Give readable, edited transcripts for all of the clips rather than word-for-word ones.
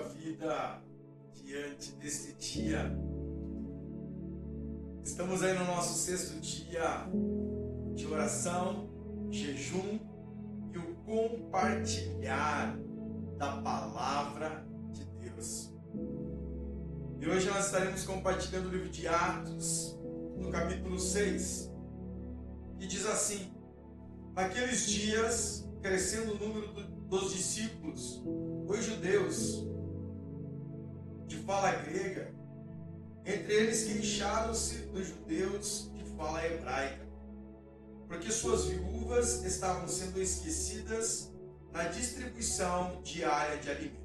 vida diante deste dia. Estamos aí no nosso 6º dia de oração, jejum e o compartilhar da palavra de Deus. E hoje nós estaremos compartilhando o livro de Atos, no capítulo 6, que diz assim: naqueles dias, crescendo o número dos discípulos, os judeus de fala grega, entre eles queixaram-se dos judeus de fala hebraica, porque suas viúvas estavam sendo esquecidas na distribuição diária de alimento.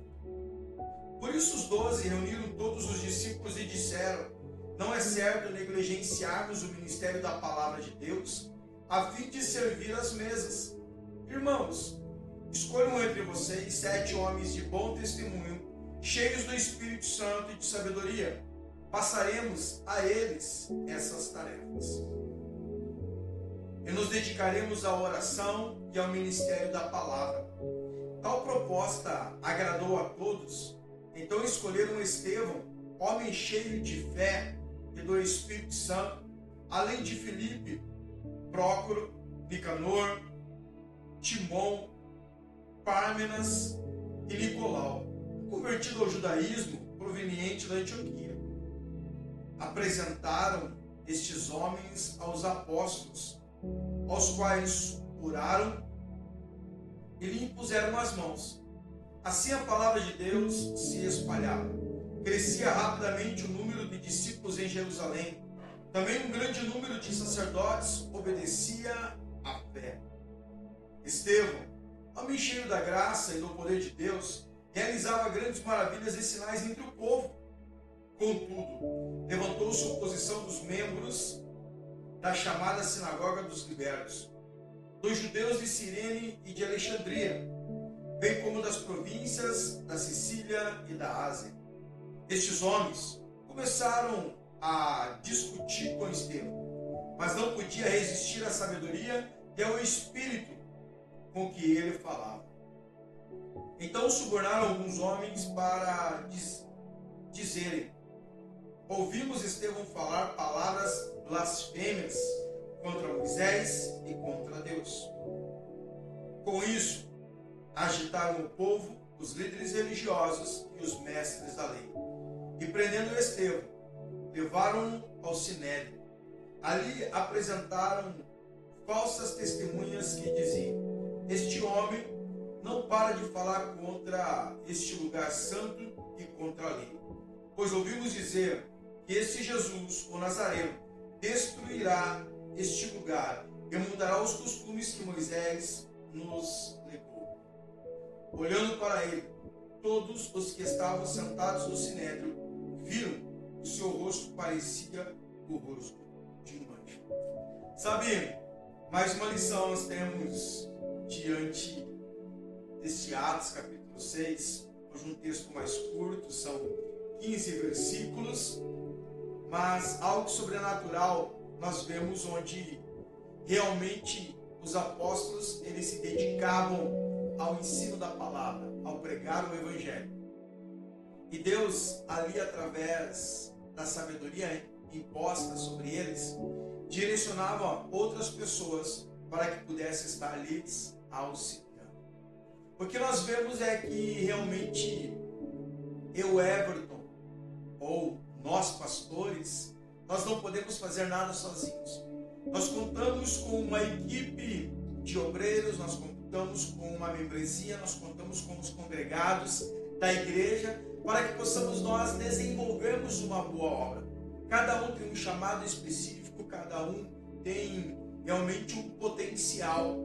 Por isso os 12 reuniram todos os discípulos e disseram: não é certo negligenciarmos o ministério da palavra de Deus, a fim de servir às mesas. Irmãos, escolham entre vocês 7 homens de bom testemunho, cheios do Espírito Santo e de sabedoria. Passaremos a eles essas tarefas. E nos dedicaremos à oração e ao ministério da palavra. Tal proposta agradou a todos. Então escolheram Estevão, homem cheio de fé e do Espírito Santo, além de Filipe, Prócoro, Nicanor, Timon, Pármenas e Nicolau, convertido ao judaísmo proveniente da Antioquia. Apresentaram estes homens aos apóstolos, aos quais oraram e lhe impuseram as mãos. Assim a palavra de Deus se espalhava. Crescia rapidamente o número de discípulos em Jerusalém. Também um grande número de sacerdotes obedecia à fé. Estevão, homem cheio da graça e do poder de Deus, realizava grandes maravilhas e sinais entre o povo. Contudo, levantou-se oposição dos membros da chamada Sinagoga dos Libertos, dos judeus de Cirene e de Alexandria, bem como das províncias da Sicília e da Ásia. Estes homens começaram a discutir com Estevão, mas não podia resistir à sabedoria e ao espírito com que ele falava. Então subornaram alguns homens para dizerem: ouvimos Estevão falar palavras blasfêmias contra Moisés e contra Deus. Com isso, agitaram o povo, os líderes religiosos e os mestres da lei. E prendendo Estevão, levaram-no ao Sinédrio. Ali apresentaram falsas testemunhas que diziam: este homem não para de falar contra este lugar santo e contra a lei. Pois ouvimos dizer que este Jesus, o Nazareno, destruirá este lugar e mudará os costumes que Moisés nos legou. Olhando para ele, todos os que estavam sentados no sinédrio viram que o seu rosto parecia o rosto de um anjo. Sabe, mais uma lição nós temos diante deste Atos, capítulo 6. Hoje um texto mais curto, são 15 versículos, mas algo sobrenatural nós vemos onde realmente os apóstolos eles se dedicavam ao ensino da palavra, ao pregar o evangelho. E Deus ali, através da sabedoria imposta sobre eles, direcionava outras pessoas para que pudessem estar ali auxiliando. O que nós vemos é que realmente eu, Everton, ou nós pastores, nós não podemos fazer nada sozinhos. Nós contamos com uma equipe de obreiros, nós contamos com uma membresia, nós contamos com os congregados da igreja, para que possamos nós desenvolvermos uma boa obra. Cada um tem um chamado específico, cada um tem realmente um potencial.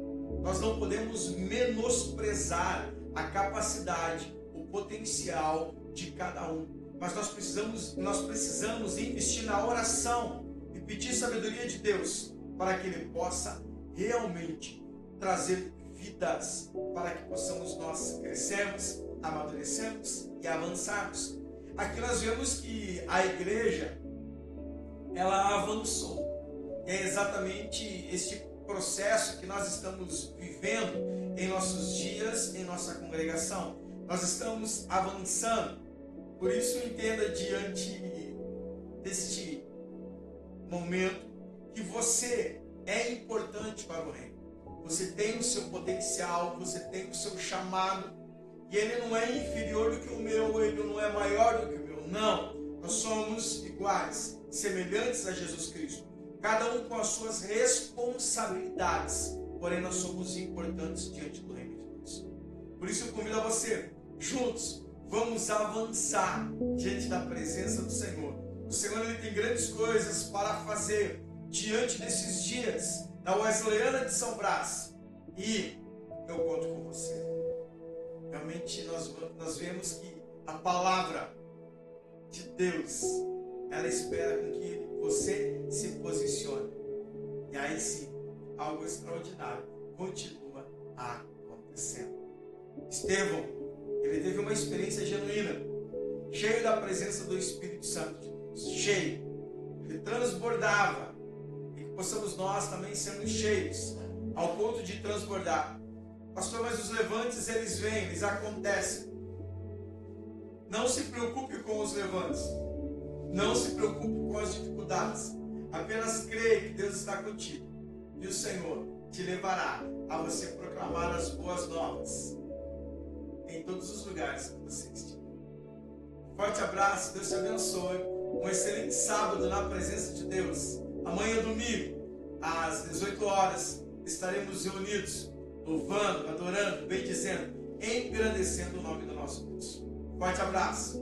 Nós não podemos menosprezar a capacidade, o potencial de cada um. Mas nós precisamos investir na oração e pedir sabedoria de Deus para que Ele possa realmente trazer vidas, para que possamos nós crescermos, amadurecermos e avançarmos. Aqui nós vemos que a igreja, ela avançou. E é exatamente este processo que nós estamos vivendo em nossos dias, em nossa congregação. Nós estamos avançando. Por isso, entenda diante deste momento que você é importante para o reino. Você tem o seu potencial, você tem o seu chamado, e ele não é inferior do que o meu, ele não é maior do que o meu, não. Nós somos iguais, semelhantes a Jesus Cristo, cada um com as suas responsabilidades, porém nós somos importantes diante do reino de Deus. Por isso eu convido a você, juntos, vamos avançar diante da presença do Senhor. O Senhor, ele tem grandes coisas para fazer diante desses dias da Wesleyana de São Brás, e eu conto com você. Realmente nós vemos que a palavra de Deus, ela espera com que você se posicione, e aí sim, algo extraordinário continua acontecendo. Estevão, ele teve uma experiência genuína, cheio da presença do Espírito Santo de Deus, cheio, ele transbordava, e que possamos nós também sermos cheios, ao ponto de transbordar. Pastor, mas os levantes, eles vêm, eles acontecem. Não se preocupe com os levantes, não se preocupe com as dificuldades, apenas creia que Deus está contigo, e o Senhor te levará a você proclamar as boas novas em todos os lugares que você estiver. Forte abraço, Deus te abençoe. Um excelente sábado na presença de Deus. Amanhã, domingo, às 18 horas, estaremos reunidos, louvando, adorando, bendizendo, engrandecendo o nome do nosso Deus. Forte abraço.